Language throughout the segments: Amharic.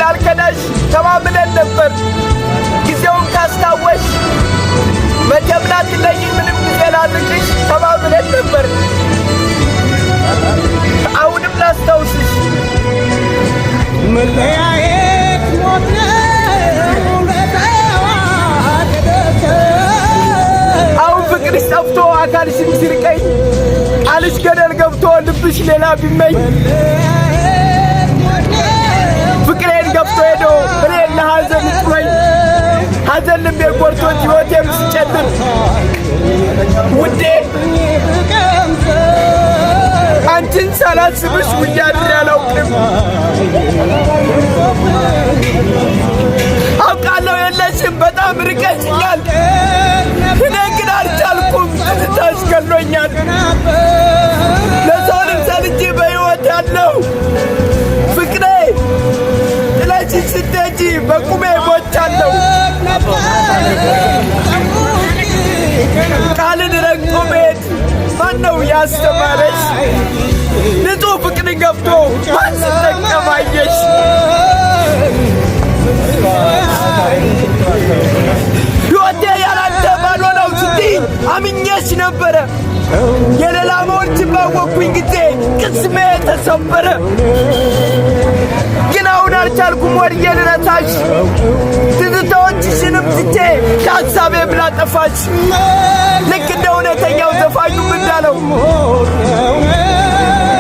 እንዳልከዳሽ ተማምነን ነበር። ጊዜውን ካስታወሽ መቼም ላትለይኝ ምንም ጊዜ ላድርግሽ ተማምነን ነበር። አሁንም ላስታውስሽ መለያየት ሞት ነው ለተዋደደ አሁን ፍቅርሽ ጠፍቶ አካልሽም ሲርቀኝ ቃልሽ ገደል ገብቶ ልብሽ ሌላ ቢመኝ ፍቅሬን ገብቶ ሄዶ እኔን ለሐዘን ጥሎኝ ሐዘን ልቤ ጎርቶት ሕይወቴም ሲጨልም ውዴ አንቺን ሳላስብሽ ውዬ አድሬ አላውቅም። አውቃለሁ የለሽም በጣም ርቀሽኛል። እኔ ግን አልቻልኩም ትዝታሽ ገሎኛል። ለሰውንም ሰልቼ በሕይወት ያለው ፍቅሬ ጥለሽኝ ስትሄጂ በቁሜ ሞቻለሁ። ቃልን ረግጦ መሄድ ማነው ያስተማረሽ? ንጹሕ ፍቅርን ገብቶ ማን ሲጠቀም አየሽ? ሕይወቴ ያላንተ ባዶ ነው ስትይ አምኜሽ ነበረ። የሌላ መሆንሽን ባወቅኩኝ ጊዜ ቅስሜ ተሰበረ። ግን አሁን አልቻልኩም ወድጄ ልረሳሽ። ትዝታዎችሽንም ትቼ ከሐሳቤም ላጠፋሽ ልክ እንደ እውነተኛው ዘፋኙም እንዳለው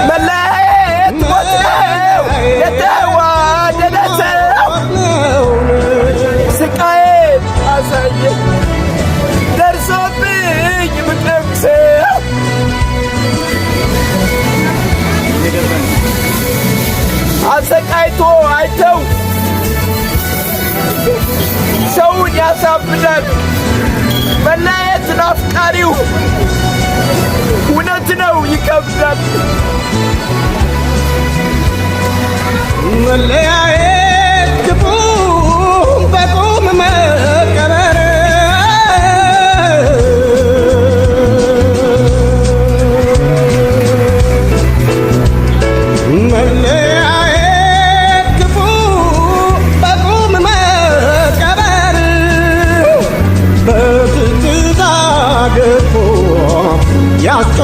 መለያየት ሞት ነው ለተዋደደ ሰው። ስቃዬን አሳየኝ ደርሶብኝ ምቀምሰው አሰቃይቶ አይተው ሰውን ያሳብዳል። መለያየት ናፍቃሪው እውነት ነው ይከብዳል። መለያየት ክፉ በቁም መቀበር መለያየት ክፉ በቁም መቀበር በትዝታ ገፎ ያስቀ